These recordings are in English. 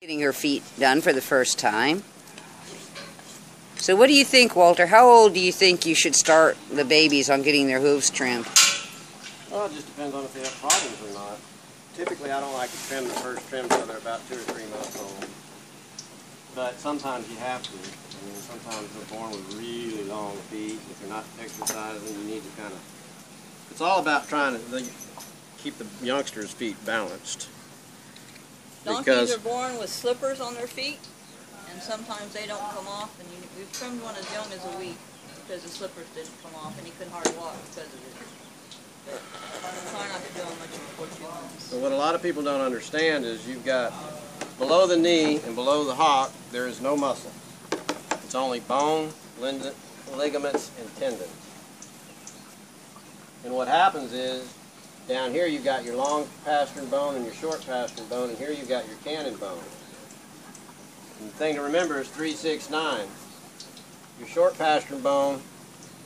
Getting her feet done for the first time. So what do you think, Walter? How old do you think you should start the babies on getting their hooves trimmed? Well, it just depends on if they have problems or not. Typically, I don't like to trim the first trim until they're about 2 or 3 months old. But sometimes you have to. I mean, sometimes they're born with really long feet. If they're not exercising, you need to kind of... It's all about trying to keep the youngsters' feet balanced. Donkeys are born with slippers on their feet, and sometimes they don't come off. And we've trimmed one as young as a week because the slippers didn't come off, and he couldn't hardly walk because of it. But I'm trying not to do them much before 2 months. So what a lot of people don't understand is you've got below the knee and below the hock, there is no muscle. It's only bone, ligaments, and tendons. And what happens is, down here you've got your long pastern bone and your short pastern bone, and here you've got your cannon bone. And the thing to remember is 3, 6, 9. Your short pastern bone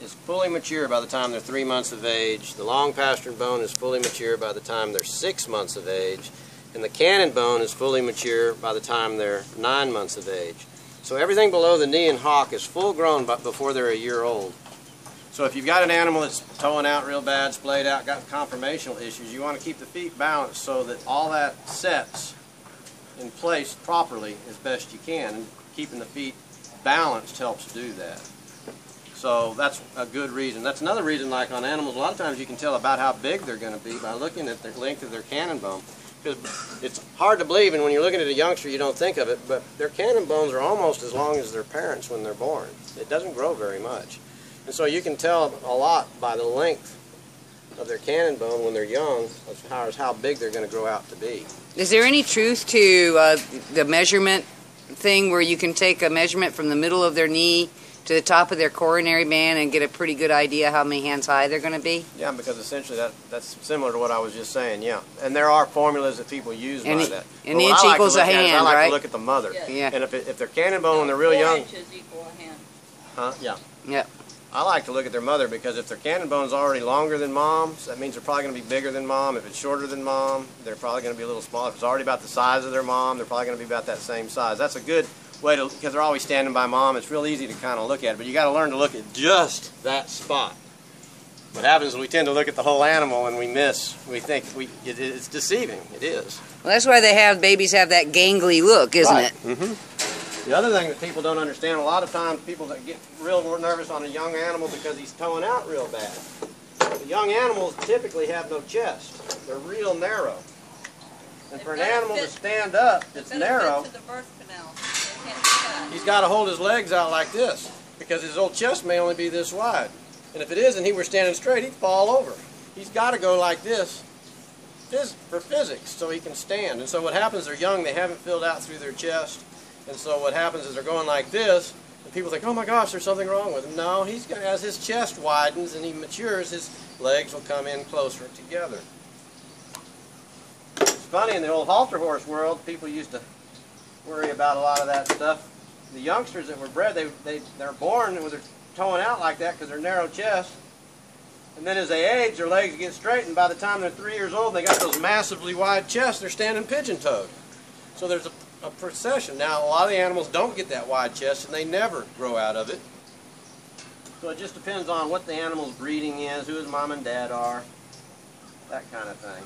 is fully mature by the time they're 3 months of age. The long pastern bone is fully mature by the time they're 6 months of age. And the cannon bone is fully mature by the time they're 9 months of age. So everything below the knee and hock is full grown before they're a year old. So if you've got an animal that's toeing out real bad, splayed out, got conformational issues, you want to keep the feet balanced so that all that sets in place properly as best you can. And keeping the feet balanced helps do that. So that's a good reason. That's another reason, like on animals, a lot of times you can tell about how big they're going to be by looking at the length of their cannon bone. Because it's hard to believe, and when you're looking at a youngster you don't think of it, but their cannon bones are almost as long as their parents when they're born. It doesn't grow very much. And so you can tell a lot by the length of their cannon bone when they're young as far as how big they're going to grow out to be. Is there any truth to the measurement thing where you can take a measurement from the middle of their knee to the top of their coronary band and get a pretty good idea how many hands high they're going to be? Yeah, because essentially that's similar to what I was just saying, yeah. And there are formulas that people use by that. An inch equals a hand, I like right? to look at the mother. Yeah. And if their cannon bone when they're real young... 4 inches equal a hand. Huh? Yeah. Yeah. I like to look at their mother because if their cannon bone is already longer than mom's, that means they're probably going to be bigger than mom. If it's shorter than mom, they're probably going to be a little smaller. If it's already about the size of their mom, they're probably going to be about that same size. That's a good way to, because they're always standing by mom. It's real easy to kind of look at it, but you got to learn to look at just that spot. What happens is we tend to look at the whole animal and we miss. We think it's deceiving. It is. Well, that's why babies have that gangly look, isn't it? Mm-hmm. The other thing that people don't understand, a lot of times people that get real nervous on a young animal because he's toeing out real bad. The young animals typically have no chest. They're real narrow. And for an animal to stand up, it's narrow. To the birth canal. They can't He's got to hold his legs out like this because his old chest may only be this wide. And if it is and he were standing straight, he'd fall over. He's got to go like this for physics so he can stand. And so what happens, they're young, they haven't filled out through their chest. And so what happens is they're going like this, and people think, oh my gosh, there's something wrong with him. No, as his chest widens and he matures, his legs will come in closer together. It's funny, in the old halter horse world, people used to worry about a lot of that stuff. The youngsters that were bred, they're born with their toeing out like that because they're narrow chest. And then as they age, their legs get straightened. By the time they're 3 years old, they got those massively wide chests, they're standing pigeon-toed. So there's a procession. Now, a lot of the animals don't get that wide chest, and they never grow out of it. So it just depends on what the animal's breeding is, who his mom and dad are, that kind of thing.